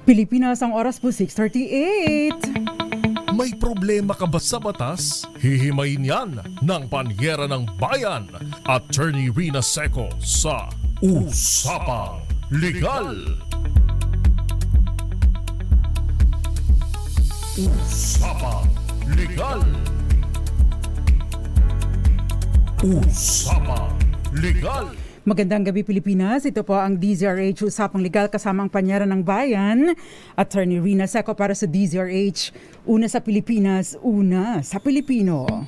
Pilipinas, ang oras po 6:38. May problema ka ba sa batas? Hihimayin yan ng Panyera ng Bayan, Attorney Rina Seco sa Usapang Legal. Usapang Legal. Usapang Legal. Magandang gabi Pilipinas, ito po ang DZRH Usapang Legal kasama ang Panyera ng Bayan, Attorney Rina Seco para sa DZRH. Una sa Pilipinas, una sa Pilipino.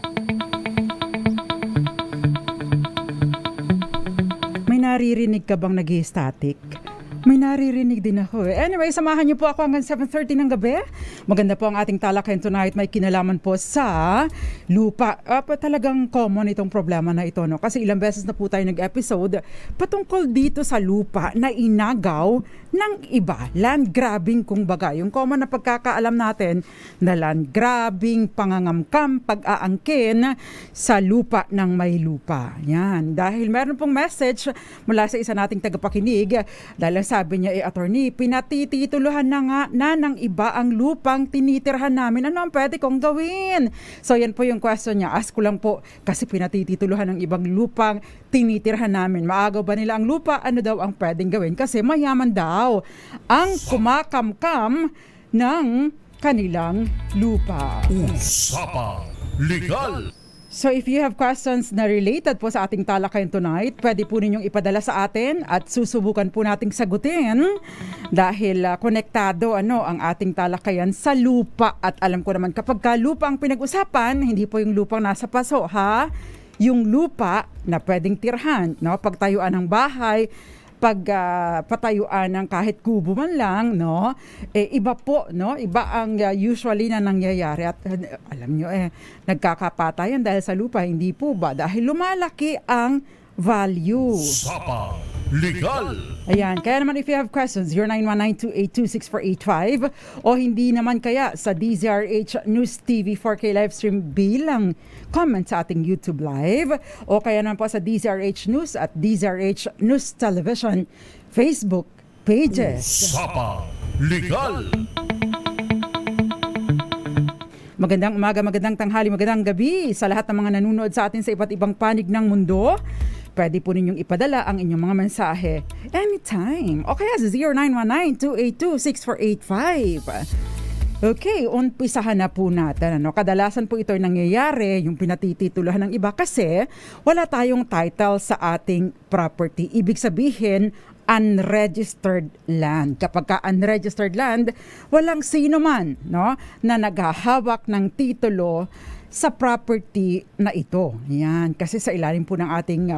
May naririnig ka bang nag-i-static? May naririnig din ako. Anyway, samahan niyo po ako hanggang 7:30 ng gabi. Maganda po ang ating talakayan tonight. May kinalaman po sa lupa. Talagang common itong problema na ito, no? Kasi ilang beses na po tayo nag-episode patungkol dito sa lupa na inagaw ng iba. Land grabbing kung baga. Yung common na pagkakaalam natin na land grabbing, pangangamkam, pag-aangkin sa lupa ng may lupa. Yan. Dahil meron pong message mula sa isa nating tagapakinig. Dahil sabi niya, attorney, pinatitituluhan na ng iba ang lupang tinitirhan namin. Ano ang pwede kong gawin? So yan po yung question niya. Ask ko lang po, kasi pinatitituluhan ng ibang lupang tinitirhan namin. Maagaw ba nila ang lupa? Ano daw ang pwedeng gawin? Kasi mayaman daw ang kumakamkam ng kanilang lupa. Usapang Legal. So if you have questions na related po sa ating talakayan tonight, pwede po ninyong ipadala sa atin at susubukan po nating sagutin dahil konektado ang ating talakayan sa lupa. At alam ko naman kapag lupa ang pinag-usapan, hindi po yung lupang nasa paso, ha? Yung lupa na pwedeng tirhan, no? Pagtayuan ng bahay, patayuan ng kahit kubo man lang, no? Iba po, no? Iba ang usually na nangyayari at alam nyo nagkakapatayan dahil sa lupa, hindi po ba? Dahil lumalaki ang value. Usapang Legal. Ayan, kaya naman if you have questions, 0919-282-6485 o hindi naman kaya sa DZRH News TV 4K livestream bilang comment sa ating YouTube Live o kaya naman po sa DZRH News at DZRH News Television Facebook pages. Usapang Legal. Magandang umaga, magandang tanghali, magandang gabi sa lahat ng mga nanonood sa atin sa iba't ibang panig ng mundo. Pwede po ninyong ipadala ang inyong mga mensahe anytime. O kaya sa 0919-282-6485. Okay, umpisahan na po natin. Kadalasan po ito ay nangyayari, yung pinatitituluhan ng iba kasi wala tayong title sa ating property. Ibig sabihin, unregistered land. Kapag ka unregistered land, walang sino man, no, na naghahawak ng titulo sa property na ito. Yan, kasi sa ilalim po ng ating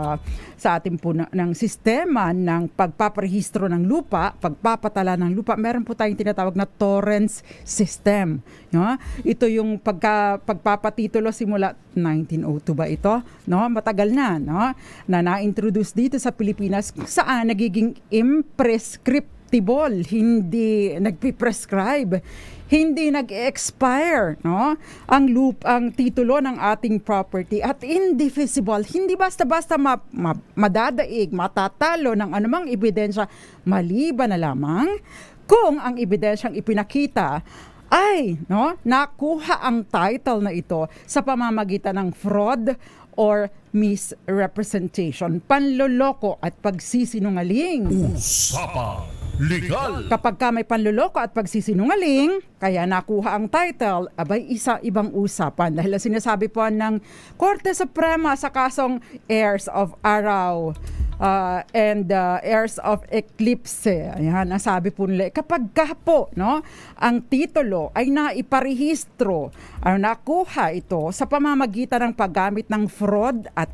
sa ating po ng sistema ng pagpaparehistro ng lupa, pagpapatala ng lupa, meron po tayong tinatawag na torrents system. No? Ito yung pagpapatitulo simula 1902 ba ito? No, matagal na, no? Na na-introduce dito sa Pilipinas saan nagiging imprescriptible, hindi nagpi-prescribe, hindi nag-expire, no? Ang titulo ng ating property at indivisible, hindi basta-basta madadaig, matatalo ng anumang ebidensya, maliban na lamang kung ang ebidensyang ipinakita ay, no, nakuha ang title na ito sa pamamagitan ng fraud or misrepresentation, panloloko at pagsisinungaling. Usapang Legal. Kapag ka may panloloko at pagsisinungaling, kaya nakuha ang title, abay ibang usapan. Dahil sinasabi po ng Korte Suprema sa kasong heirs of Araw and heirs of Eclipse. Ayan, nasabi po nila, kapag ka po, no, ang titulo ay naiparehistro, nakuha ito sa pamamagitan ng paggamit ng fraud at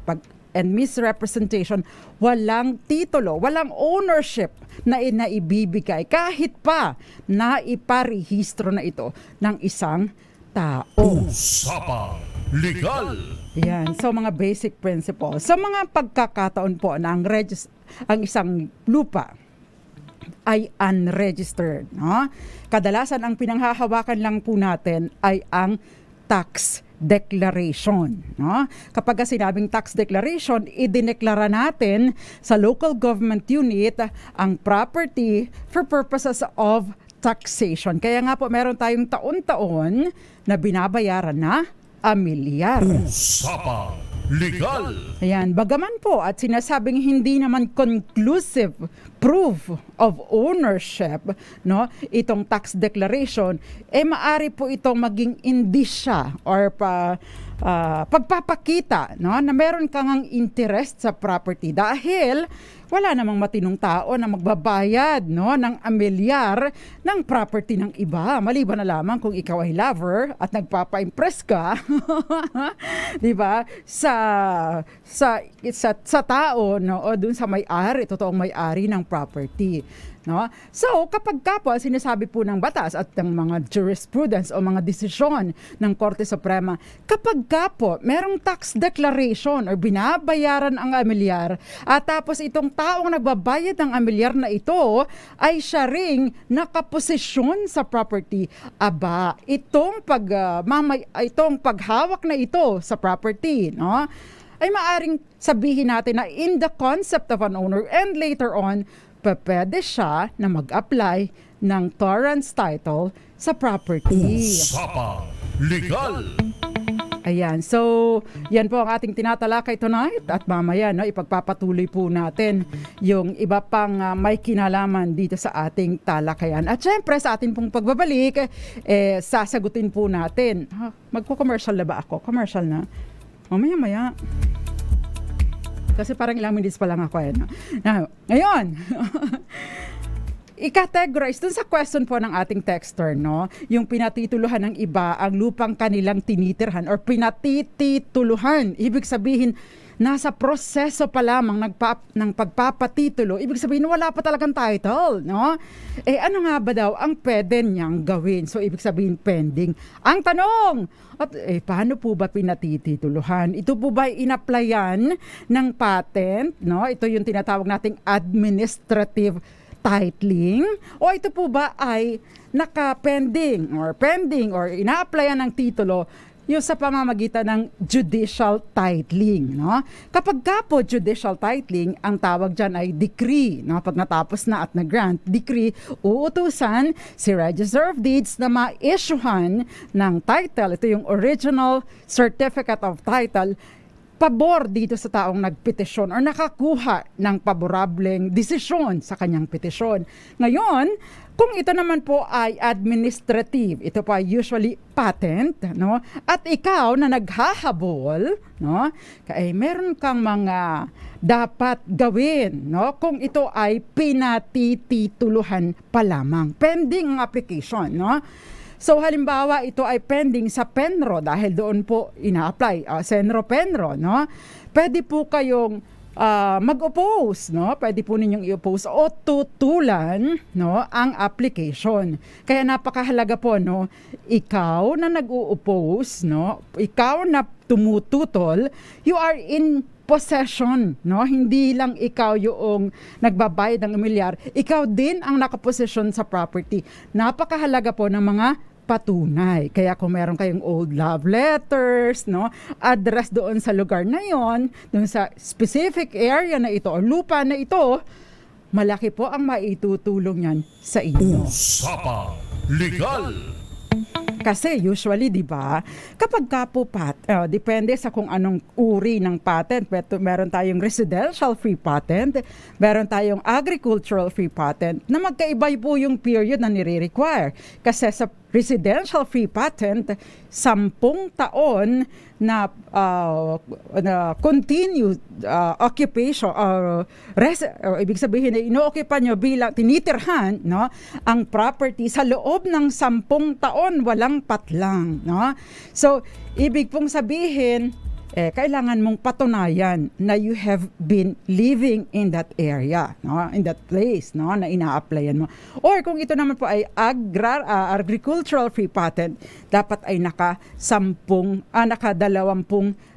and misrepresentation, walang titulo, walang ownership na naibibigay kahit pa naiparehistro na ito ng isang tao. Usapang Legal. Yan, so mga basic principles. Sa mga pagkakataon po na ang isang lupa ay unregistered, no? Kadalasan ang pinanghahawakan lang po natin ay ang tax declaration. No? Kapag sinabing tax declaration, idineklara natin sa local government unit ang property for purposes of taxation. Kaya nga po meron tayong taon-taon na binabayaran na amilyar. Usapang Legal. Ayan, bagaman po at sinasabing hindi naman conclusive proof of ownership, no, itong tax declaration, maari po itong maging indisya or pagpapakita, no, na meron kang interest sa property dahil wala namang matinong tao na magbabayad, no, ng amilyar ng property ng iba. Maliban na lamang kung ikaw ay lover at nagpapa-impress ka, di ba? Sa tao, no, o dun sa may-ari, totoong may-ari ng property. No? So, kapag po sinasabi po ng batas at ng mga jurisprudence o mga desisyon ng Korte Suprema, kapag po merong tax declaration or binabayaran ang amilyar at tapos itong taong nagbabayad ng amilyar na ito ay siya ring nakaposisyon sa property, aba, itong paghawak na ito sa property, no, ay maaring sabihin natin na in the concept of an owner and later on, pwede siya na mag-apply ng torrents title sa property. Usapang Legal. Ayan, so yan po ang ating tinatalakay tonight at mamaya, no, ipagpapatuloy po natin yung iba pang may kinalaman dito sa ating talakayan. At syempre sa ating pong pagbabalik, sasagutin po natin. Magko-commercial na ba ako? Commercial na? Mamaya-maya. Kasi parang ilang minutes pa lang ako. Ngayon, i-categorize dun sa question po ng ating texter, no? Yung pinatituluhan ng iba ang lupang kanilang tinitirhan or pinatituluhan. Ibig sabihin, nasa proseso pa lamang ng pagpapatitulo. Ibig sabihin, wala pa talagang title, no? Ano nga ba daw ang pwede niyang gawin? So, ibig sabihin, pending. Ang tanong, paano po ba pinatituluhan? Ito po ba in-applyan ng patent, no? Ito yung tinatawag nating administrative titling, o ito po ba ay naka-pending or ina-applyan ng titulo yung sa pamamagitan ng judicial titling, no? Kapag po judicial titling, ang tawag dyan ay decree, no? Pag natapos na at na-grant decree, uutusan si Register of Deeds na ma-issuehan ng title. Ito yung original certificate of title, pabor dito sa taong nagpetisyon or nakakuha ng paborableng desisyon sa kanyang petisyon. Ngayon, kung ito naman po ay administrative, ito po ay usually patent, no? At ikaw na naghahabol, no? Kaya meron kang mga dapat gawin, no? Kung ito ay pinatitituluhan pa lamang, pending ang application, no? So halimbawa ito ay pending sa Penro dahil doon po ina-apply Senro-Penro, no? Pwede po kayong mag-oppose, no? Pwede po ninyong i-oppose o tutulan, no, ang application. Kaya napakahalaga po, no, ikaw na nag-o-oppose, no, ikaw na tumututol, you are in possession, no? Hindi lang ikaw yung nagbabayad ng amilyar, ikaw din ang nakaposesyon sa property. Napakahalaga po ng mga patunay. Kaya kung meron kayong old love letters, no, address doon sa lugar na yon, doon sa specific area na ito o lupa na ito, malaki po ang maitutulong yan sa inyo. Usapang Legal. Kasi usually, di ba, kapag po depende sa kung anong uri ng patent. Meron tayong residential free patent, meron tayong agricultural free patent na magkaiba po yung period na nire-require. Kasi sa residential free patent, 10 taon na continued occupation or ibig sabihin na ino-occupy nyo bilang tinitirhan, no, ang property sa loob ng 10 taon walang patlang, no? So ibig pong sabihin kailangan mong patunayan na you have been living in that area, no, in that place, no, na ina-applyan mo. Or kung ito naman po ay agricultural free patent, dapat ay naka 20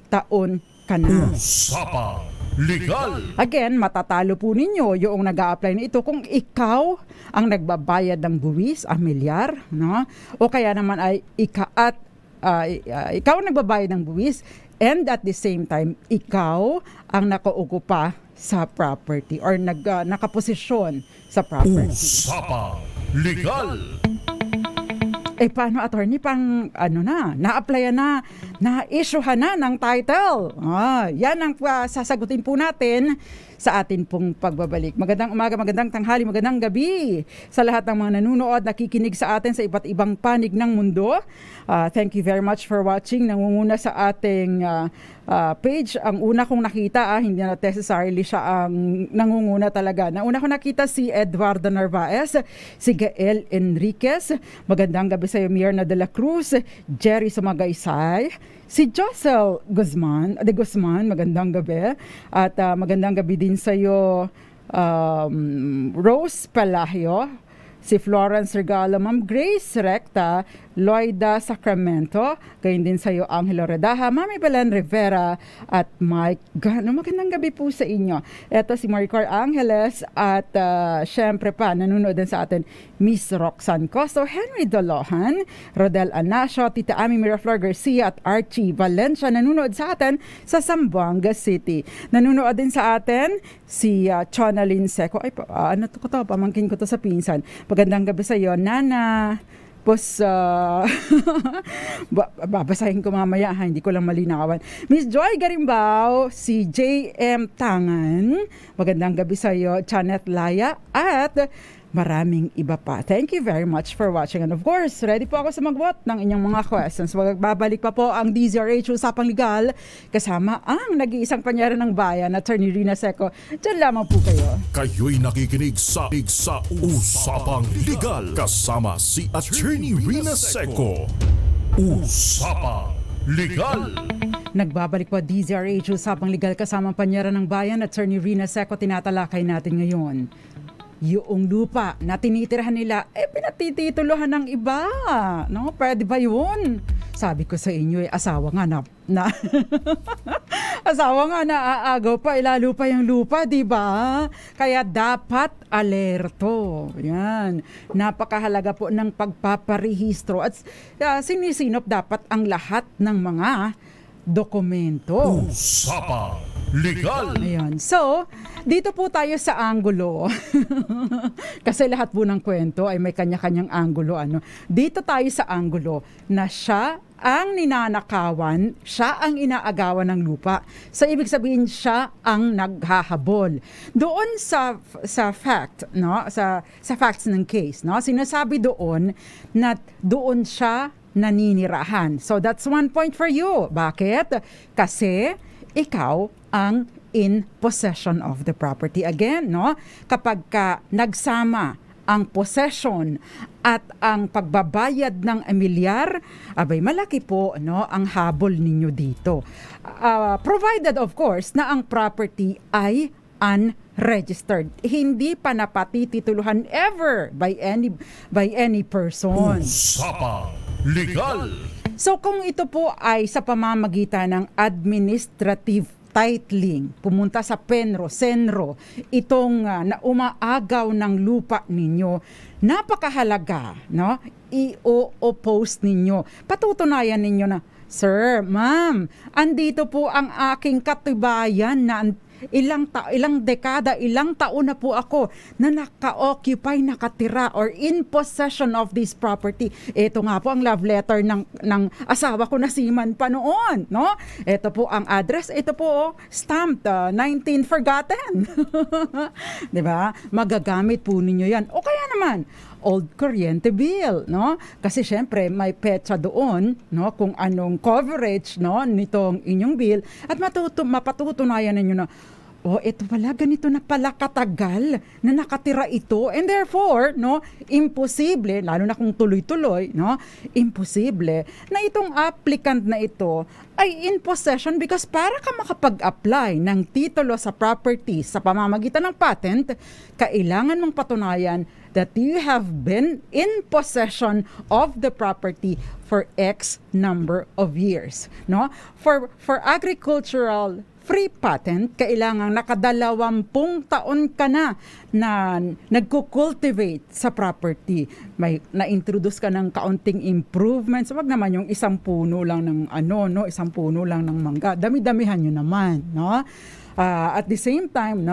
taon ka na. Usapang Legal. Again, matatalo po ninyo yung nag-a-apply na ito kung ikaw ang nagbabayad ng buwis, amilyar, no? O kaya naman ay ikaw ang nagbabayad ng buwis, and at the same time, ikaw ang nakaukupa sa property or nakaposisyon sa property. Usapang Legal. Paano, attorney, na-applyan na, na-issuehan na ng title? Yan ang sasagutin po natin sa atin pong pagbabalik. Magandang umaga, magandang tanghali, magandang gabi sa lahat ng mga nanunood, nakikinig sa atin sa iba't ibang panig ng mundo. Thank you very much for watching. Nangunguna sa ating page. Ang una kong nakita, hindi na necessarily siya ang nangunguna talaga. Nauna ko nakita si Eduardo Narvaez, si Gael Enriquez. Magandang gabi sa iyo, Myrna de la Cruz, Jerry Sumagaysay, si Josel Guzman, magandang gabi. At magandang gabi din sa iyo, Rose Palahio, si Florence Regalo, Ma'am Grace Recta, Loida Sacramento, gayon din sa iyo, Angelo Redaha, Mami Belen Rivera, at Mike Gano. Magandang gabi po sa inyo. Ito si Maricor Angeles, at syempre pa, nanonood din sa atin, Miss Roxanne Costo, Henry Dolohan, Rodel Anasio, Tita Ami Miraflor Garcia, at Archie Valencia, nanonood sa atin sa Zamboanga City. Nanonood din sa atin si Chonalyn Seco. Pamangkin ko to sa pinsan. Magandang gabi sa iyo, Nana. Tapos, babasahin ko mamaya, hindi ko lang malinawan. Miss Joy Garimbao, si J.M. Tangan, magandang gabi sa iyo, Janet Laya, at maraming iba pa. Thank you very much for watching. And of course, ready po ako sa mag-vote ng inyong mga questions. Magbabalik pa po ang DZRH Usapang Legal kasama ang nag-iisang panyera ng bayan, Attorney Rina Seco. Diyan lamang po kayo. Kayo'y nakikinig sa Usapang Legal kasama si Attorney Rina Seco. Usapang Legal. Nagbabalik po DZRH Usapang Legal kasama ang panyera ng bayan, Attorney Rina Seco. Tinatalakay natin ngayon yung lupa na tinitirahan nila, pinatitituluhan ng iba. No? Pwede ba yun? Sabi ko sa inyo, asawa nga na asawa nga naaagaw pa, ilalo pa yung lupa, di ba? Kaya dapat alerto. Yan. Napakahalaga po ng pagpaparehistro at sinisinop dapat ang lahat ng mga dokumento. Usapang Legal. Ayan. So, dito po tayo sa anggulo. Kasi lahat po ng kwento ay may kanya-kanyang anggulo. Dito tayo sa anggulo na siya ang ninanakawan, siya ang inaagawan ng lupa. So, ibig sabihin siya ang naghahabol. Doon sa fact, no? Sa facts ng case, no? Sinasabi doon na doon siya naninirahan. So, that's 1 point for you. Bakit? Kasi ikaw ang in possession of the property. Again, no? Kapag nagsama ang possession at ang pagbabayad ng amilyar, malaki po, no, ang habol ninyo dito. Provided, of course, na ang property ay unregistered. Hindi pa napatitituluhan ever by any person. Usapang Legal. So kung ito po ay sa pamamagitan ng administrative titling, pumunta sa Penro, Senro, itong na umaagaw ng lupa ninyo, napakahalaga, no? I-oppose ninyo. Patutunayan ninyo na, Sir, Ma'am, andito po ang aking katibayan na ilang dekada, ilang taon na po ako na naka-occupy, nakatira or in possession of this property. Ito nga po ang love letter ng asawa ko na seaman pa noon, no? Ito po ang address, ito po stamped 19 forgotten. 'Di ba? Magagamit po ninyo 'yan. O kaya naman old kuryente bill, no? Kasi syempre may petsa doon, no, kung anong coverage, no, nitong inyong bill at mapatutunayan ninyo na ito pala, ganito na pala katagal na nakatira ito and therefore, no, imposible, lalo na kung tuloy-tuloy, no, imposible na itong applicant na ito ay in possession because para ka makapag-apply ng titulo sa property sa pamamagitan ng patent, kailangan mong patunayan that you have been in possession of the property for X number of years, no? For agricultural free patent, kailangan nakadalawampung taon ka na nagko-cultivate sa property. May na-introduce ka ng kaunting improvements. Wag naman yung isang puno lang ng isang puno lang ng mangga. Dami-damihan nyo naman, no? At the same time,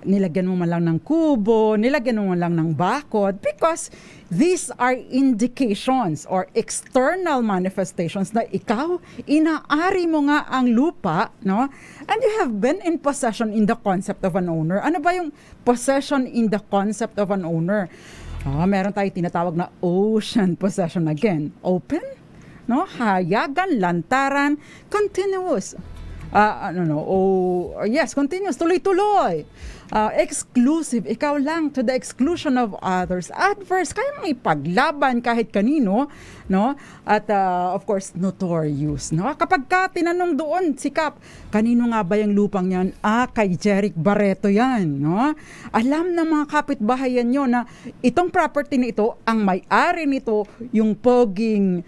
nilagyan mo man lang ng kubo, nilagyan mo man lang ng bakod, because these are indications or external manifestations na ikaw, inaari mo nga ang lupa, no? And you have been in possession in the concept of an owner. Ano ba yung possession in the concept of an owner? Meron tayo tinatawag na ocean possession again. Open, no? Hayagan, lantaran, continuous. Continuous, tuloy-tuloy. Exclusive, ikaw lang, to the exclusion of others. Adverse, kaya mong ipaglaban kahit kanino, no? At of course, notorious, no? Kapag ka tinanong doon, sikap, kanino nga ba yung lupang yan? Kay Jeric Barreto yan, no? Alam ng mga kapitbahayan nyo na itong property na ito, ang may-ari nito, yung poging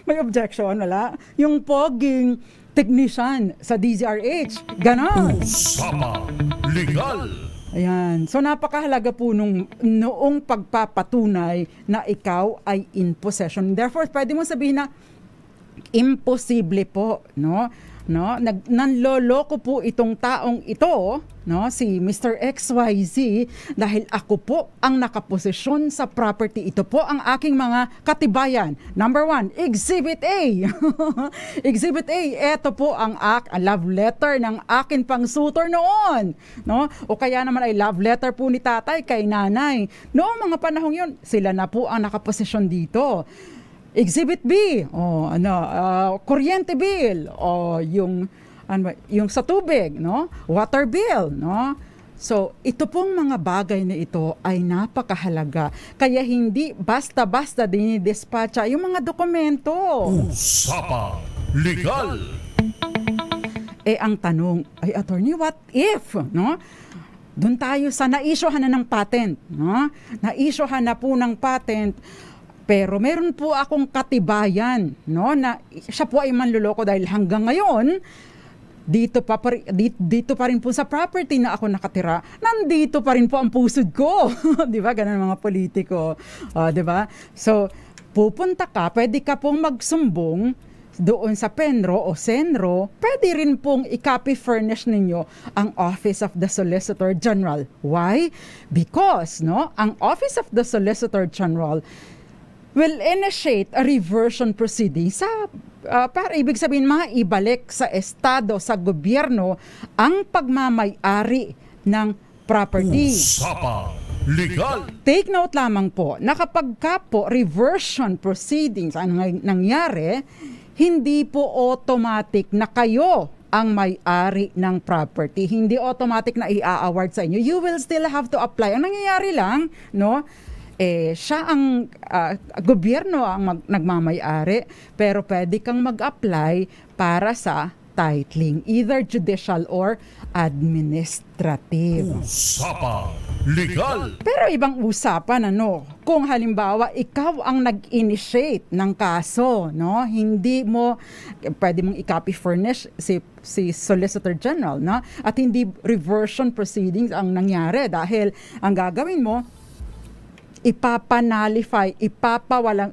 may objection, wala? Yung poging technician sa DZRH. Ganon. Usapang Legal. Ayan. So napakahalaga po noong pagpapatunay na ikaw ay in possession. Therefore, pwede mo sabihin na imposible po, no? Nanloloko po itong taong ito, no, si Mr. XYZ, dahil ako po ang nakaposisyon sa property. Ito po ang aking mga katibayan. Number 1, Exhibit A. Exhibit A, ito po ang love letter ng akin pang suitor noon, no? O kaya naman ay love letter po ni tatay kay nanay. Noong mga panahong yun, sila na po ang nakaposisyon dito. Exhibit B, kuryente bill, yung sa tubig, no? Water bill, no? So, ito pong mga bagay na ito ay napakahalaga. Kaya hindi basta-basta dinidespatcha yung mga dokumento. Usapang Legal. Ang tanong, attorney, what if, no? Doon tayo sa na-issuehan na ng patent, no? Na-issuehan na po ng patent. Pero meron po akong katibayan, no, na siya po ay manluloko dahil hanggang ngayon dito pa rin po sa property na ako nakatira, nandito pa rin po ang pusod ko. 'Di ba? Ganun mga politiko. 'Di ba? So, pupunta ka, pwede ka pong magsumbong doon sa Penro o Senro, pwede rin pong i-copy furnish ninyo ang Office of the Solicitor General. Why? Because, no, ang Office of the Solicitor General will initiate a reversion proceeding para ibig sabihin maibalik sa estado, sa gobyerno ang pagmamay-ari ng property. Usapang Legal. Take note lamang po na kapag ka po reversion proceedings ang nangyari, hindi po automatic na kayo ang may-ari ng property. Hindi automatic na i-award sa inyo. You will still have to apply. Ang nangyayari lang, no, siya ang gobyerno ang nagmamay-ari, pero pwede kang mag-apply para sa titling, either judicial or administrative. Usapang Legal. Pero ibang usapan, kung halimbawa ikaw ang nag-initiate ng kaso, no, hindi mo pwede mong i-copy furnish si Solicitor General, no, at hindi reversion proceedings ang nangyari dahil ang gagawin mo, ipapa-nullify,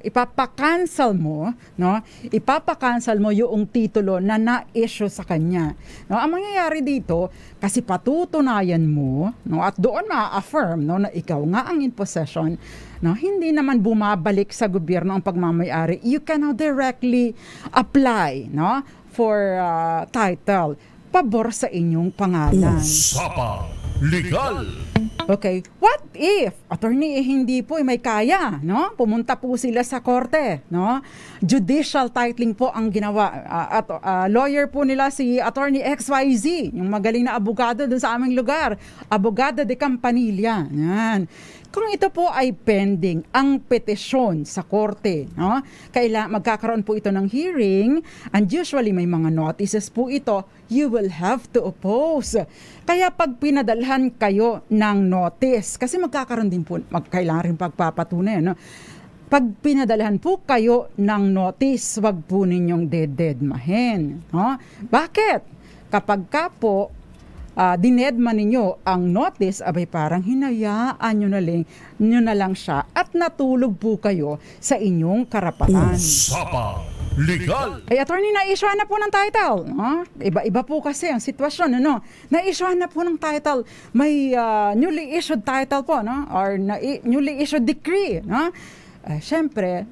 ipapa-cancel mo, no? Ipapa-cancel mo yung titulo na na-issue sa kanya. No, ang mangyayari dito, kasi patutunayan mo, no, at doon ma-affirm, no, na ikaw nga ang in possession, no, hindi naman bumabalik sa gobyerno ang pagmamay-ari. You can now directly apply, no, for title, pabor sa inyong pangalan. Usapang Legal. Okay, what if, attorney, hindi po may kaya, no? Pumunta po sila sa korte, no? Judicial titling po ang ginawa. At lawyer po nila si Attorney XYZ, yung magaling na abogado doon sa aming lugar. Abogado de Campanilla. Yan. Kung ito po ay pending ang petisyon sa korte, no? Magkakaroon po ito ng hearing, and usually may mga notices po ito, you will have to oppose. Kaya pag pinadalhan kayo ng notice, kasi magkakaroon din po, kailangan rin pagpapatunay, no? pag pinadalhan po kayo ng notice, wag po ninyong dededmahin. No? Bakit? Kapag ka po dinedma ninyo ang notice, abay parang hinayaan nyo na lang siya at natulog po kayo sa inyong karapatan. Usapang Legal. Ay, attorney, na-issue na po ng title. No? Iba-iba po kasi ang sitwasyon. Ano? Na-issue na po ng title. May newly issued title po, no? Or newly issued decree. No? Siyempre,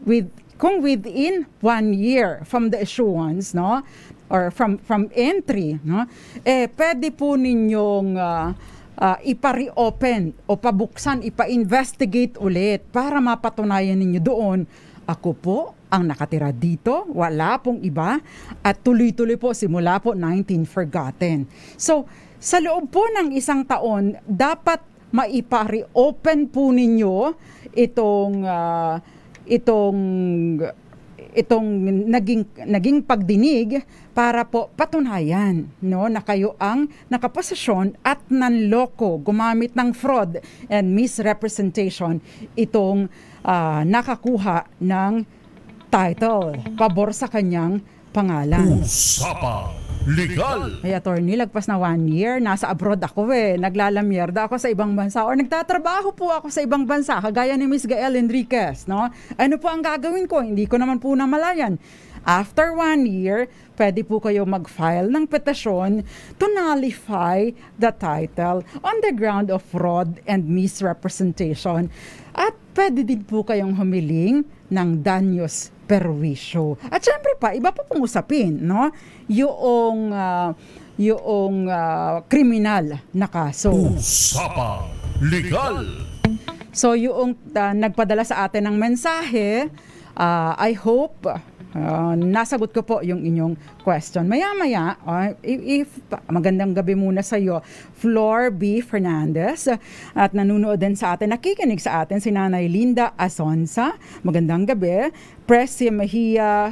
kung within 1 year from the issuance, no? Or from entry, no? Pwede po ninyong ipa-reopen o pabuksan, ipa-investigate ulit para mapatunayan ninyo doon, ako po ang nakatira dito, wala pong iba, at tuloy-tuloy po simula po 19 forgotten. So, sa loob po ng 1 taon, dapat maipa-reopen po ninyo itong naging pagdinig para po patunayan, no, na kayo ang nakaposisyon at nanloko, gumamit ng fraud and misrepresentation itong nakakuha ng title pabor sa kanyang pangalan. Usapang Legal. Ay, attorney, lagpas na 1 year, nasa abroad ako naglalamierda ako sa ibang bansa or nagtatrabaho po ako sa ibang bansa, kagaya ni Ms. Gael Enriquez, no? Ano po ang gagawin ko? Hindi ko naman po namalayan. After 1 year, pwede po kayo mag-file ng petisyon to nullify the title on the ground of fraud and misrepresentation. At pwede din po kayong humiling ng danyos perwisyo. At syempre pa, iba pa pong usapin, no? Yung kriminal na kaso. Usapang Legal. So yung nagpadala sa atin ng mensahe, I hope nasagot ko po yung inyong question. Maya-maya, if magandang gabi muna sa iyo, Flor B. Fernandez, at nanunood din sa atin, nakikinig sa atin si Nanay Linda Asonza. Magandang gabi. Presi Mahia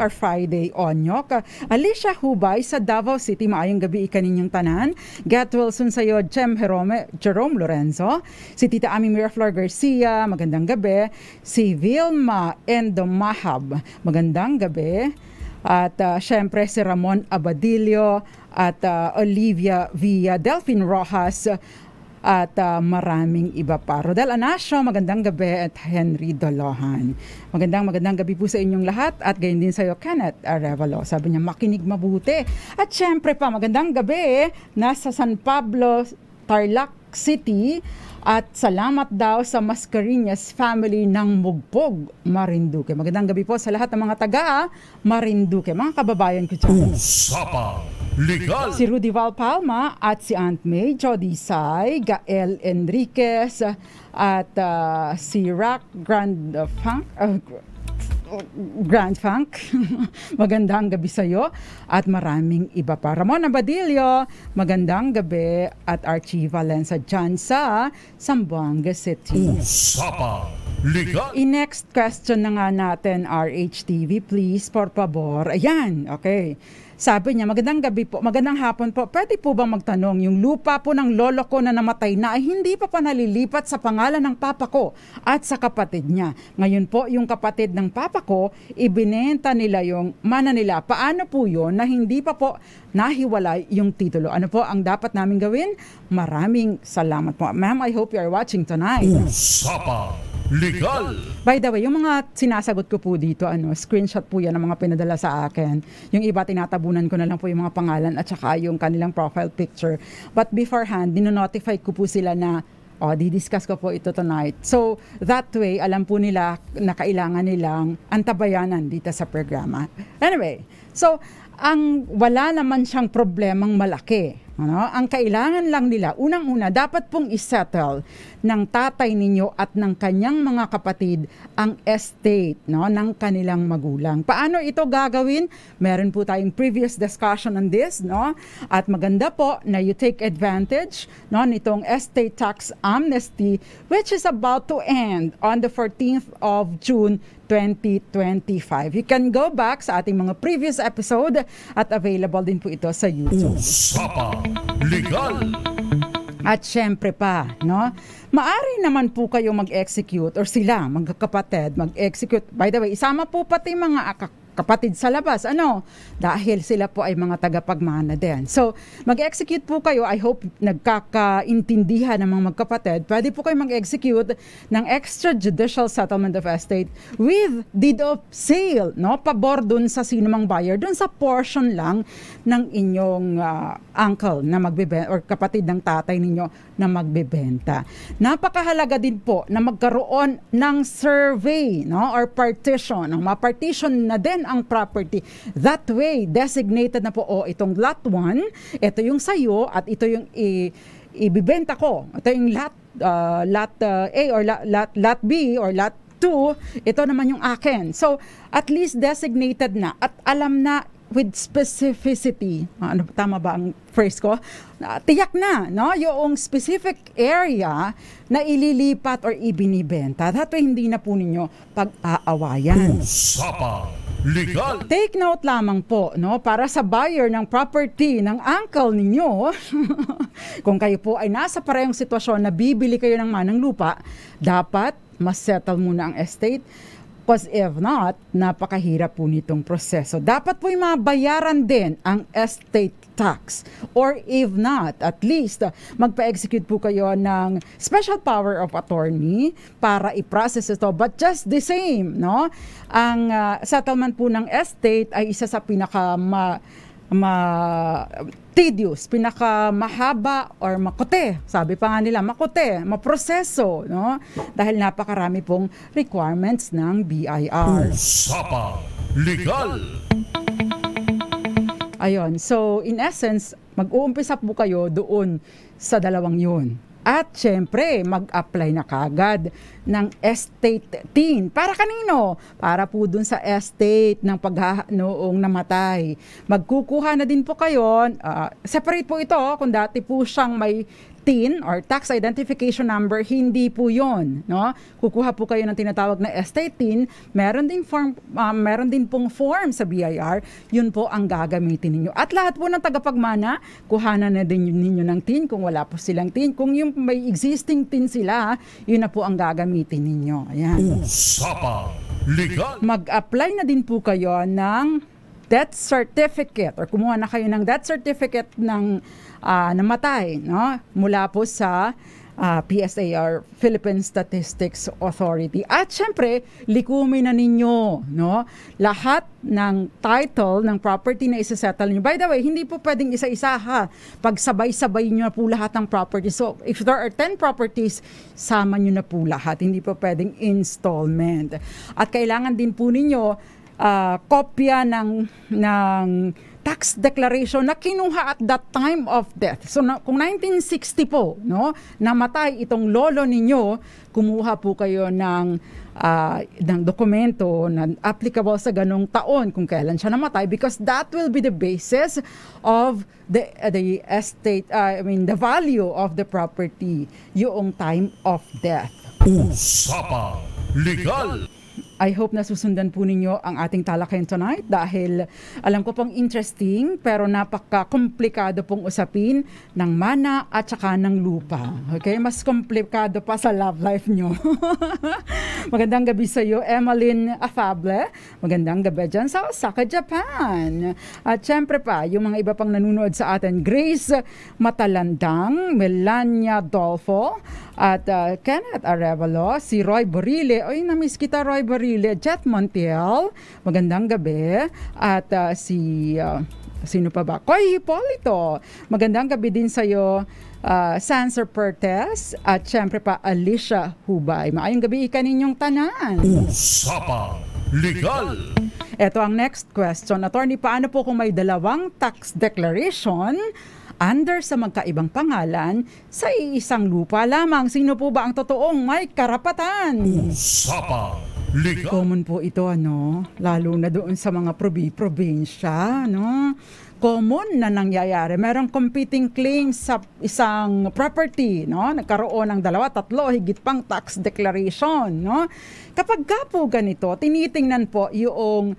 Friday Onyok. Alicia Hubay sa Davao City, maayong gabi ikaninyong tanan. Get Wilson sa iyo, Jerome Lorenzo. Si Tita Ami Miraflor Garcia, magandang gabi. Si Vilma Endomahab, magandang gabi. At syempre si Ramon Abadillo at Olivia Villa, Delphine Rojas, at maraming iba pa. Rodel Anasio, magandang gabi, at Henry Dolohan. Magandang gabi po sa inyong lahat, at gayon din sa iyo, Kenneth Arevalo. Sabi niya, makinig mabuti. At syempre pa, magandang gabi, nasa San Pablo, Tarlac City, at salamat daw sa Mascareñas family ng Mugpog, Marinduque. Magandang gabi po sa lahat ng mga taga Marinduque, mga kababayan ko dyan. Usapang Legal. Si Rudy Valpalma at si Aunt May, Jody Sai, Gael Enriquez, at si Rock Grand Funk. Magandang gabi sa iyo, at maraming iba pa. Ramon Abadillo, magandang gabi, at Archie Valenza dyan sa Zamboanga City. Usapang Legal. I-next question na nga natin, RHTV, please, por favor. Ayan, okay. Sabi niya, magandang gabi po, magandang hapon po. Pwede po bang magtanong, yung lupa po ng lolo ko na namatay na ay hindi pa nalilipat sa pangalan ng papa ko at sa kapatid niya. Ngayon po, yung kapatid ng papa ko, ibinenta nila yung mana nila. Paano po yun na hindi pa po nahiwalay yung titulo? Ano po ang dapat namin gawin? Maraming salamat po. Ma'am, I hope you are watching tonight. Usapang Legal. By the way, yung mga sinasagot ko po dito, screenshot po yan ng mga pinadala sa akin. Yung iba, tinatabunan ko na lang po yung mga pangalan at saka yung kanilang profile picture. But beforehand, dinonotify ko po sila na di-discuss ko po ito tonight. So, that way, alam po nila na kailangan nilang antabayanan dito sa programa. Anyway, so, wala naman siyang problemang malaki. Ang kailangan lang nila, unang-una, dapat pong isettle ng tatay ninyo at ng kanyang mga kapatid ang estate, ng kanilang magulang. Paano ito gagawin? Meron po tayong previous discussion on this, at maganda po na you take advantage nitong estate tax amnesty, which is about to end on the 14th of June 2025. You can go back sa ating mga previous episode at available din po ito sa YouTube. Usapang Legal. At syempre pa, no? Maari naman po kayo mag-execute or sila, magkakapatid, mag-execute. By the way, isama po pati mga kapatid sa labas. Ano? Dahil sila po ay mga tagapagmana din. So, mag-execute po kayo. I hope nagkakaintindihan ng mga magkapatid. Pwede po kayo mag-execute ng extrajudicial settlement of estate with deed of sale. No? Pabor dun sa sinumang buyer. Dun sa portion lang ng inyong uncle na magbebenta or kapatid ng tatay ninyo na magbebenta. Napakahalaga din po na magkaroon ng survey, no, or partition. Ang ma-partition na din ang property. That way, designated na po, itong lot 1, ito yung sayo at ito yung ibibenta ko. Ito yung lot A or lot B or lot 2, ito naman yung akin. So, at least designated na at alam na with specificity. Tama ba ang phrase ko? Tiyak na, no? Yung specific area na ililipat or ibinibenta. That way, hindi na po ninyo pag-aawayan. Usapang Legal. Take note lamang po, no, para sa buyer ng property ng uncle ninyo, kung kayo po ay nasa parehong sitwasyon na bibili kayo ng manang lupa, dapat mas-settle muna ang estate. Because if not, napakahirap po nitong proseso. Dapat po yung mabayaran din ang estate tax. Or if not, at least magpa-execute po kayo ng special power of attorney para i-process ito. But just the same, no? Ang settlement po ng estate ay isa sa tedious, pinakamahaba or makote. Sabi pa nga nila, makote, maproseso, no? Dahil napakarami pong requirements ng BIR. Usapang Legal. Ayun, so in essence, mag-uumpisa po kayo doon sa dalawang yun. At syempre, mag-apply na kagad ng estate tin. Para kanino? Para po dun sa estate ng noong namatay. Magkukuha na din po kayo. Separate po ito. Kung dati po siyang may tin or tax identification number, hindi po yon, no? Kukuha po kayo ng tinatawag na estate tin. Meron din pong form sa BIR. Yun po ang gagamitin ninyo. At lahat po ng tagapagmana, kuhanan na din ninyo ng tin kung wala po silang tin. Kung yung may existing tin sila, yun na po ang gagamitin ninyo. Ayan. Usapang Legal. Mag-apply na din po kayo ng death certificate or kumuha na kayo ng death certificate ng namatay, no? Mula po sa PSAR, Philippine Statistics Authority. At syempre, likumin na ninyo, no? Lahat ng title ng property na isa-settle nyo. By the way, hindi po pwedeng isa-isa ha. Pag sabay-sabay nyo na po lahat ng property. So, if there are 10 properties, sama nyo na po lahat. Hindi po pwedeng installment. At kailangan din po ninyo kopya ng tax declaration na kinuha at that time of death. So kung 1960 po, no, namatay itong lolo ninyo, kumuha po kayo ng dokumento na applicable sa ganong taon kung kailan siya namatay, because that will be the basis of the estate, the value of the property, yung time of death. Usapang Legal. I hope na susundan po ninyo ang ating talakayan tonight dahil alam ko pong interesting pero napaka-komplikado pong usapin ng mana at saka ng lupa. Okay? Mas komplikado pa sa love life nyo. Magandang gabi sa iyo, Emmeline Afable. Magandang gabi dyan sa Osaka, Japan. At syempre pa, yung mga iba pang nanonood sa atin, Grace Matalandang, Melania Dolfo, at Kenneth Arevalo, si Roy Borile. Oy, namiss kita, Roy Borile. Jet Montiel, magandang gabi. At sino pa ba? Koy Hipolito, magandang gabi din sa'yo. Sanser Pertes, at syempre pa Alicia Hubay. Maayong gabi kaninyong tanan. Usapang Legal. Ito ang next question. Attorney, paano po kung may dalawang tax declaration under sa magkaibang pangalan sa iisang lupa lamang? Sino po ba ang totoong may karapatan? Usapang Legal. Common po ito, ano? Lalo na doon sa mga probinsya, no? Common na nangyayari. Merong competing claims sa isang property, no? Nagkaroon ng 2, 3, higit pang tax declaration, no? Kapag ka po ganito, tinitingnan po yung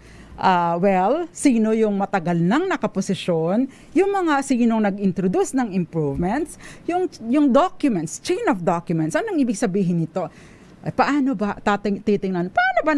Sino yung matagal nang nakaposisyon, yung mga sinong nag-introduce ng improvements, yung documents, chain of documents. Anong ibig sabihin nito? Paano ba titingnan? Paano ba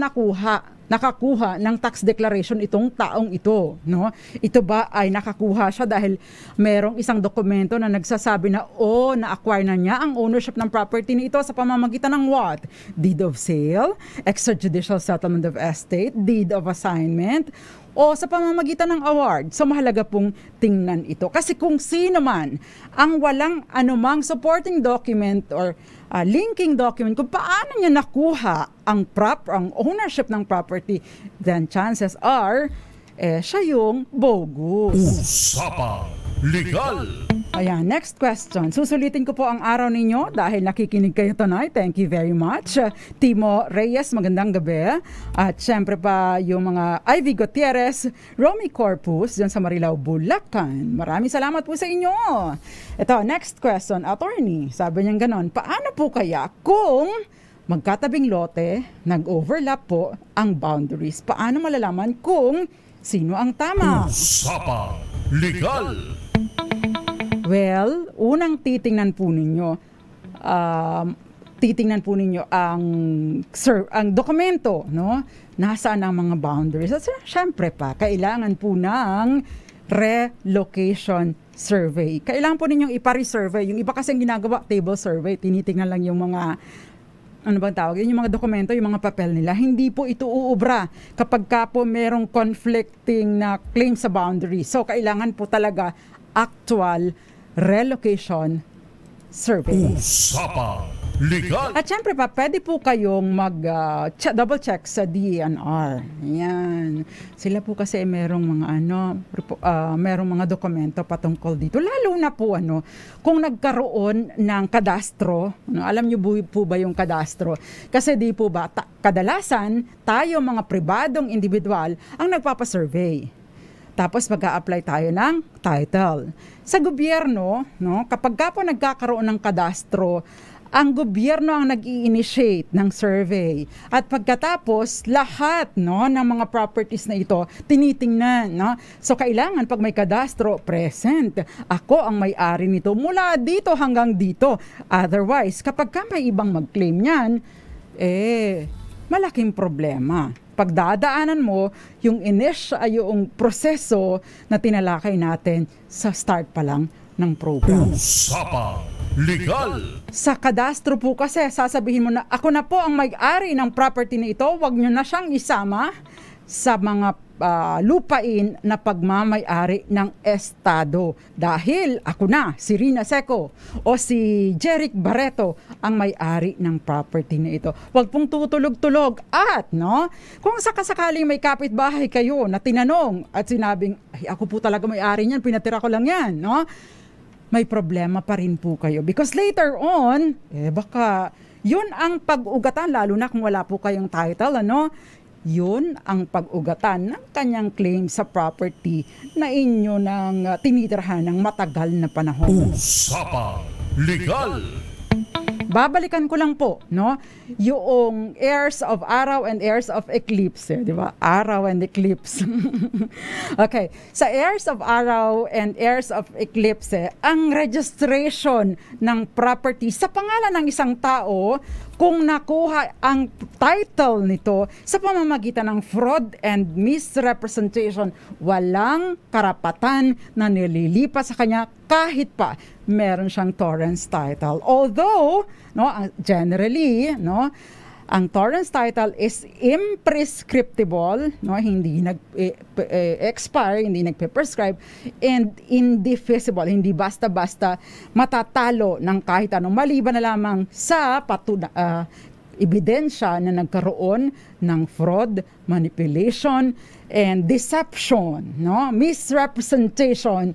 nakakuha ng tax declaration itong taong ito, no? Ito ba ay nakakuha siya dahil merong isang dokumento na nagsasabi na na-acquire na niya ang ownership ng property nito sa pamamagitan ng what? Deed of sale, extrajudicial settlement of estate, deed of assignment, o sa pamamagitan ng award. So mahalaga pong tingnan ito. Kasi kung sino man ang walang anumang supporting document or linking document kung paano niya nakuha ang ownership ng property, then chances are siya yung bogus. Usapang Legal. Ayan, next question. Susulitin ko po ang araw ninyo dahil nakikinig kayo tonight. Thank you very much. Timo Reyes, magandang gabi. At syempre pa yung mga Ivy Gutierrez, Romy Corpus, dyan sa Marilao, Bulacan. Maraming salamat po sa inyo. Ito, next question. Attorney, sabi niya ganon, paano po kaya kung magkatabing lote, nag-overlap po ang boundaries? Paano malalaman kung sino ang tama? Usapang Legal. Well, unang titingnan po ninyo ang dokumento, no? Nasaan ang mga boundaries? At syempre pa, kailangan po ng relocation survey. Kailangan po ninyong ipari-survey. Yung iba kasi ginagawa, table survey. Tinitingnan lang yung mga ano bang tawag? Yun yung mga dokumento, yung mga papel nila. Hindi po ito uubra kapag ka po merong conflicting na claim sa boundary. So, kailangan po talaga actual relocation survey. Usapang Legal. At syempre pa, pwede po kayong double check sa DENR. Yan. Sila po kasi merong mga dokumento patungkol dito. Lalo na po kung nagkaroon ng kadastro. Alam niyo po ba yung kadastro? Kasi di po ba, kadalasan tayo mga pribadong individual ang nagpapasurvey. Tapos mag-a-apply tayo ng title. Sa gobyerno, kapag ka po nagkakaroon ng kadastro, ang gobyerno ang nag-i-initiate ng survey. At pagkatapos, lahat ng mga properties na ito, tinitingnan. So, kailangan pag may kadastro, present. Ako ang may-ari nito mula dito hanggang dito. Otherwise, kapag ka may ibang mag-claim yan, malaking problema. Pagdadaanan mo yung proseso na tinalakay natin sa start pa lang ng program. Usapang Legal. Sa kadastro po kasi, sasabihin mo na, ako na po ang may-ari ng property na ito, wag nyo na siyang isama sa mga lupain na pagmamay-ari ng Estado. Dahil ako na, si Rina Seco o si Jeric Barreto ang may-ari ng property na ito. Huwag pong tutulog-tulog. At kung sakasakaling may kapitbahay kayo na tinanong at sinabing, ay ako po talaga may-ari niyan, pinatira ko lang yan, may problema pa rin po kayo. Because later on, baka yun ang pag-ugatan, lalo na kung wala po kayong title, yun ang pag-ugatan ng kanyang claim sa property na inyo nang tinitirhan ng matagal na panahon. Usapang Legal. Babalikan ko lang po, yung heirs of araw and heirs of eclipse, di ba? Araw and eclipse. Okay, sa heirs of araw and heirs of eclipse, ang registration ng property sa pangalan ng isang tao, kung nakuha ang title nito sa pamamagitan ng fraud and misrepresentation, walang karapatan na nililipas sa kanya kahit pa meron siyang Torrens title. Although, generally, ang Torrens title is imprescriptible, hindi nag-expire, hindi nagpe-prescribe, and indefeasible, hindi basta-basta matatalo ng kahit anong, maliban na lamang sa ebidensya na nagkaroon ng fraud, manipulation, and deception, misrepresentation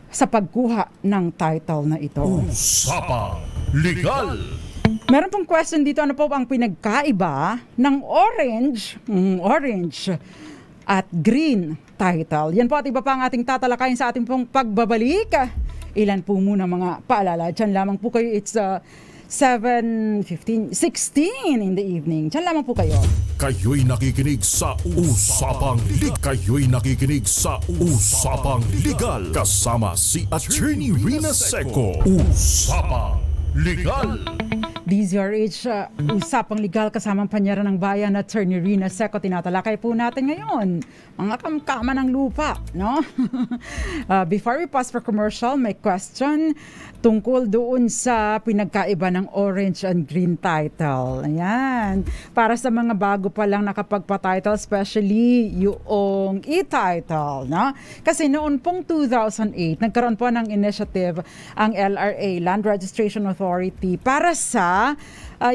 sa pagkuha ng title na ito. Usapang Legal. Meron pong question dito, ano po ang pinagkaiba ng orange at green title? Yan po at iba pa ang ating tatalakayin sa ating pong pagbabalik. Ilan po muna mga paalala. Diyan lamang po kayo, it's 7:16 in the evening. Diyan lamang po kayo. Kayo'y nakikinig sa Usapang Legal. Kayo'y nakikinig sa Usapang Legal. Kasama si Attorney Rina Seco. Usapang Legal. DZRH, Usapang Legal kasamang Panyera ng Bayan, Attorney Rina Seco. Tinatalakay po natin ngayon mga kamkama ng lupa, no? Before we pause for commercial, may question tungkol doon sa pinagkaiba ng orange and green title. Ayan. Para sa mga bago pa lang nakapagpa-title, especially yung e-title, no? Kasi noon pong 2008, nagkaroon po ng initiative ang LRA, Land Registration Authority, para sa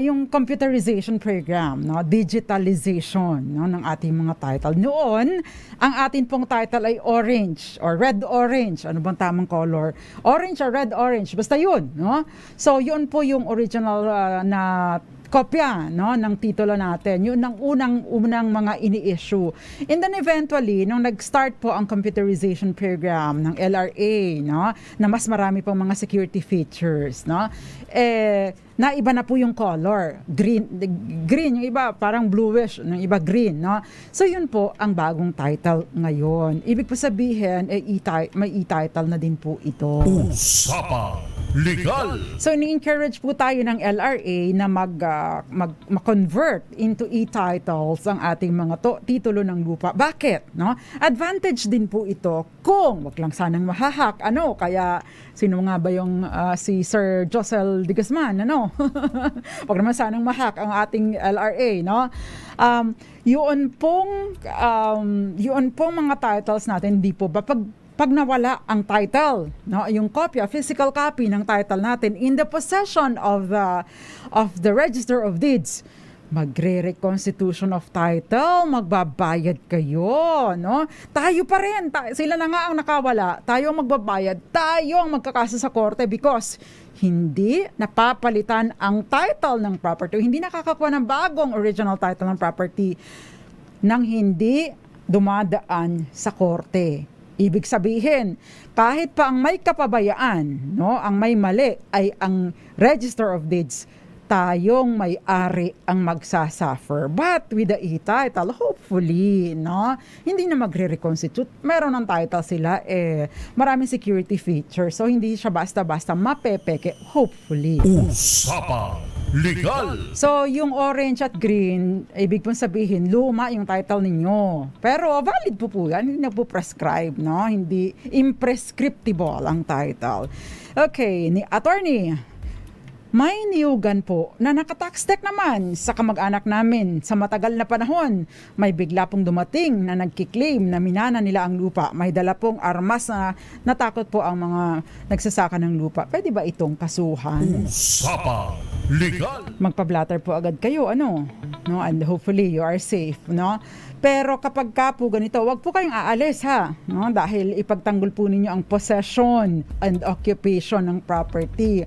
yung computerization program, no, digitalization, no, ng ating mga title. Noon, ang atin pong title ay orange or red-orange. Ano bang tamang color? Orange or red-orange. Basta yun, no? So, yun po yung original na kopya, no, ng titulo natin. Yun ang unang mga ini-issue. And then eventually, nung nag-start po ang computerization program ng LRA, no, na mas marami pong mga security features, no, naiba na po yung color. Green, yung iba parang bluish, yung iba green, no? So yun po ang bagong title ngayon. Ibig po sabihin, may e-title na din po ito. Usapang Legal. So ni-encourage po tayo ng LRA na mag-convert into e-titles ang ating mga titulo ng lupa. Bakit? No? Advantage din po ito kung wag lang sanang mahahak. Ano? Kaya sino nga ba yung si Sir Josel de Guzman? Ano? Wag naman sanang mahak ang ating LRA, no? Yun pong mga titles natin, hindi po ba pag nawala ang title, no, yung kopya, physical copy ng title natin in the possession of the Register of Deeds, magre-reconstitution of title, magbabayad kayo, no? Tayo pa rin, sila na nga ang nakawala, tayo ang magbabayad, tayo ang magkakaso sa korte because hindi napapalitan ang title ng property, hindi nakakakuha ng bagong original title ng property nang hindi dumadaan sa korte. Ibig sabihin, kahit pa ang may kapabayaan, no, ang may mali ay ang Register of Deeds, tayong may-ari ang magsasuffer. But with the e-title, hopefully, no, hindi na magre-reconstitute. Meron ng title sila, maraming security features. So, hindi siya basta-basta mapepeke, hopefully. Usapang Legal. So, yung orange at green, ibig pong sabihin, luma yung title ninyo. Pero valid po yan, hindi na po prescribe, no? Hindi imprescriptible ang title. Okay, ni attorney, may niyugan po na nakatax deck naman sa kamag-anak namin sa matagal na panahon. May bigla pong dumating na nagkiklaim na minana nila ang lupa. May dala pong armas na natakot po ang mga nagsasaka ng lupa. Pwede ba itong kasuhan? Usapang Legal. Magpa-blatter po agad kayo, ano? No? And hopefully you are safe, no? Pero kapag ka po ganito, wag po kayong aalis, ha? No? Dahil ipagtanggol po ninyo ang possession and occupation ng property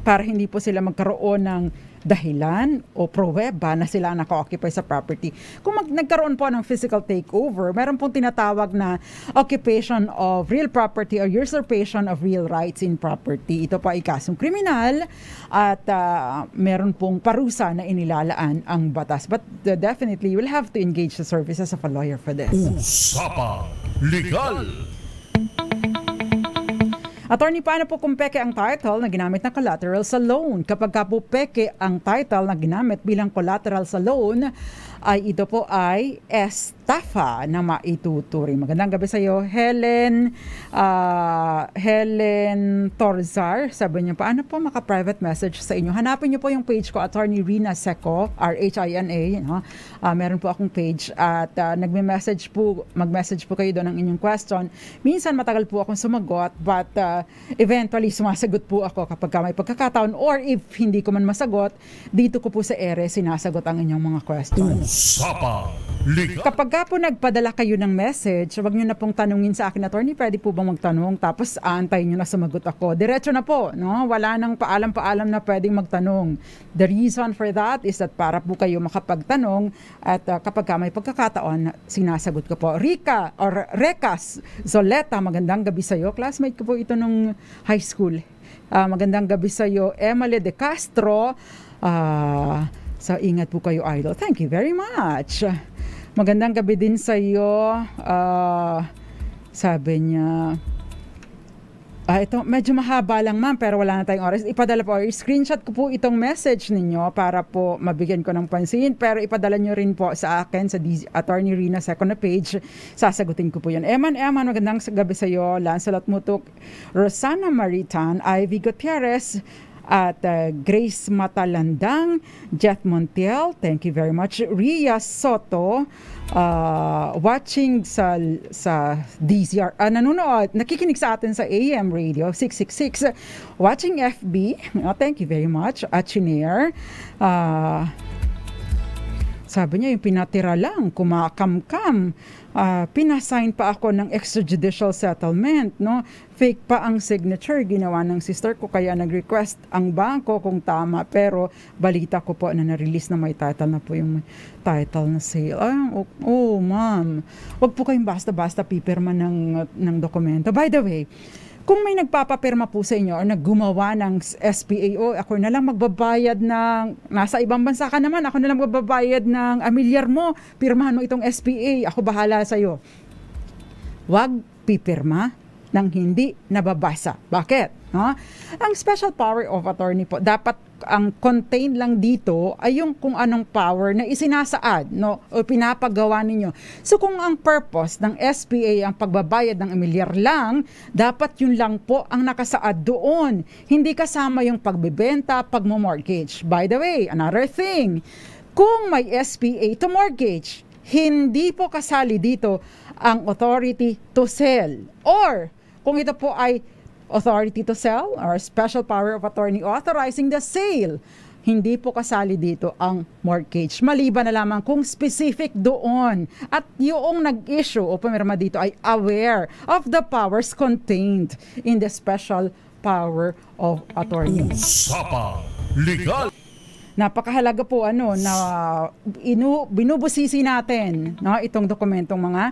para hindi po sila magkaroon ng dahilan o pruweba na sila ang naka-occupy sa property. Kung nagkaroon po ng physical takeover, meron pong tinatawag na occupation of real property or usurpation of real rights in property. Ito po ay kasong kriminal at meron pong parusa na inilalaan ang batas. But definitely, you will have to engage the services of a lawyer for this. Usapang Legal. Attorney, paano po kung peke ang title na ginamit na collateral sa loan? Kapag ka po peke ang title na ginamit bilang collateral sa loan, ay ito po ay estafa na maituturing. Magandang gabi sa iyo, Helen Torzar. Sabi niyo, paano po maka-private message sa inyo? Hanapin niyo po yung page ko, Attorney Rina Seco, R-H-I-N-A. No? Meron po akong page at mag-message po kayo doon ng inyong question. Minsan matagal po akong sumagot, but eventually sumasagot po ako kapag may pagkakataon, or if hindi ko man masagot, dito ko po sa ere sinasagot ang inyong mga questions. Usapang Legal. Kapag ka po nagpadala kayo ng message, wag nyo na pong tanungin sa akin, attorney, pwede po bang magtanong? Tapos aantayin nyo na sumagot ako. Diretso na po, no? Wala nang paalam-paalam na pwedeng magtanong. The reason for that is that para po kayo makapagtanong at kapag ka may pagkakataon, sinasagot ko po. Rika or Recas Zoleta, magandang gabi sa iyo. Classmate ko po ito nung high school. Magandang gabi sa iyo. Emily De Castro, So, ingat po kayo, idol. Thank you very much. Magandang gabi din sa iyo. Sabi niya, ito, medyo mahaba lang ma'am, pero wala na tayong oras. Ipadala po, screenshot ko po itong message ninyo para po mabigyan ko ng pansin. Pero ipadala nyo rin po sa akin, sa Attorney Rina second na page. Sasagutin ko po yun. Eman, magandang gabi sa iyo. Lancelot Mutuk, Rosana Maritan, Ivy Gutierrez, at Grace Matalandang, Jet Montiel, thank you very much. Ria Soto, watching sa DZR, nanonood, nakikinig sa atin sa AM Radio 666, watching FB, thank you very much. At Chinier, sabi niya yung pinatira lang, kumakamkam. Pinasign pa ako ng extrajudicial settlement, no? Fake pa ang signature ginawa ng sister ko, kaya nag-request ang bangko kung tama, pero balita ko po na na-release na may title na po yung title na sale. Ma'am, wag po kayong basta-basta pipirma ng dokumento. By the way, kung may nagpapapirma po sa inyo o naggumawa ng SPA, ako na lang magbabayad ng, nasa ibang bansa ka naman, ako na lang magbabayad ng amilyar mo, pirmahan mo itong SPA, ako bahala sa'yo. Wag pipirma ng hindi nababasa. Bakit? Ang special power of attorney po, dapat ang contain lang dito ay yung kung anong power na isinasaad, no, o pinapagawa ninyo. So kung ang purpose ng SPA ang pagbabayad ng amilyar lang, dapat yun lang po ang nakasaad doon. Hindi kasama yung pagbebenta, pagmo-mortgage. By the way, another thing, kung may SPA to mortgage, hindi po kasali dito ang authority to sell. Or kung ito po ay authority to sell or special power of attorney authorizing the sale, hindi po kasali dito ang mortgage. Maliban na lamang kung specific doon. At yung nag-issue o pumirma dito ay aware of the powers contained in the special power of attorney. Usapang Legal. Napakahalaga po na binubusisi natin, no, itong mga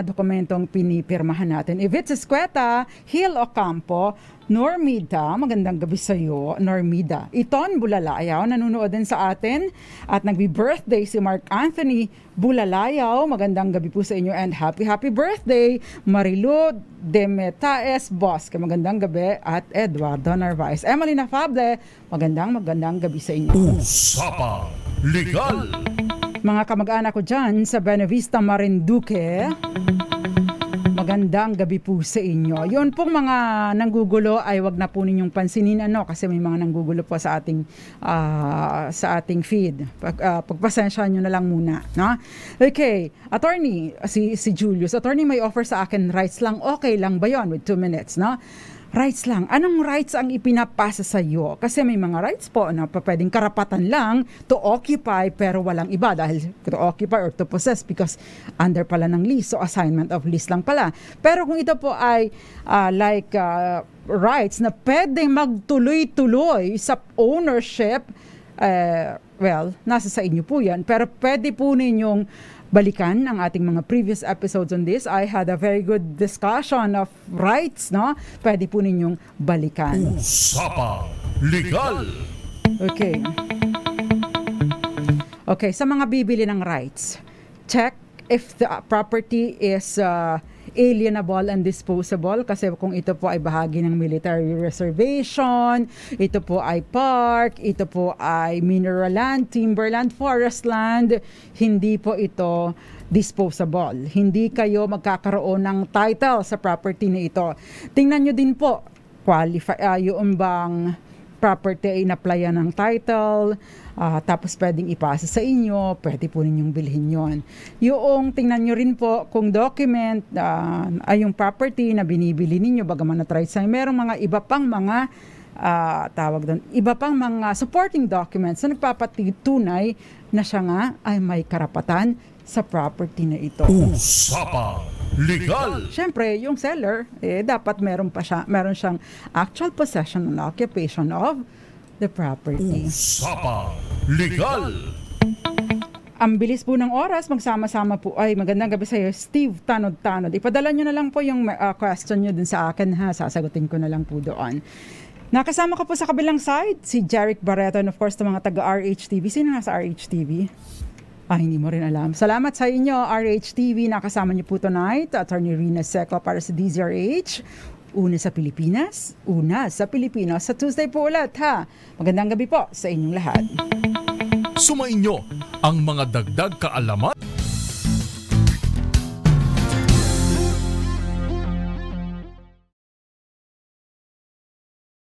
dokumentong pinipirmahan natin. If it's Escueta, Hill Ocampo, Normida, magandang gabi sa iyo, Normida. Iton Bulalayaw, nanonood din sa atin at nagbi-birthday si Mark Anthony Bulalayaw. Magandang gabi po sa inyo and happy birthday. Marilu Demetaes Bosque, magandang gabi, at Eduardo Narvaez. Emily Nafable, magandang gabi sa inyo. Usapang Legal. Mga kamag-anak ko dyan sa Benavista, Marinduque, magandang gabi po sa inyo. Yun pong mga nanggugulo ay wag na po ninyong pansinin kasi may mga nanggugulo po sa ating feed. Pagpasensyahan nyo na lang muna, no? Okay, attorney, si Julius, attorney, may offer sa akin rights lang. Okay lang ba yun with 2 minutes, no? Rights lang. Anong rights ang ipinapasa sa iyo? Kasi may mga rights po na pwedeng karapatan lang to occupy pero walang iba dahil to occupy or to possess because under pala ng lease. So assignment of lease lang pala. Pero kung ito po ay rights na pwedeng magtuloy-tuloy sa ownership, nasa sa inyo po yan. Pero pwede po ninyong balikan ang ating mga previous episodes on this. I had a very good discussion of rights, no? Pwede po ninyong balikan. Usapang Legal. Okay, sa mga bibili ng rights, check if the property is alienable and disposable, kasi kung ito po ay bahagi ng military reservation, ito po ay park, ito po ay mineral land, timberland, forest land, hindi po ito disposable. Hindi kayo magkakaroon ng title sa property na ito. Tingnan nyo din po, yung bang property ay na-applyan ng title, tapos pwedeng ipasa sa inyo, pwede po ninyong bilhin yon. Yung tingnan nyo rin po kung document ay yung property na binibili ninyo, bagaman na-try sa merong mga iba pang mga iba pang mga supporting documents na nagpapatunay na siya nga ay may karapatan sa property na ito. Usapang Legal. Siyempre, yung seller, dapat meron siyang actual possession and occupation of the property. Usapang Legal. Ang bilis po ng oras, magsama-sama po. Ay, magandang gabi sa iyo, Steve Tanod-Tanod. Ipadala nyo na lang po yung question nyo dun sa akin, ha? Sasagutin ko na lang po doon. Nakasama ko po sa kabilang side, si Jeric Barreto and of course the mga taga-RHTV. Sino nasa RHTV? Hindi mo rin alam. Salamat sa inyo, RHTV. Nakasama niyo po tonight, Attorney Rina Seco para sa DZRH. Una sa Pilipinas, una sa Pilipino. Sa Tuesday po ulit, ha? Magandang gabi po sa inyong lahat. Sumainyo ang mga dagdag kaalaman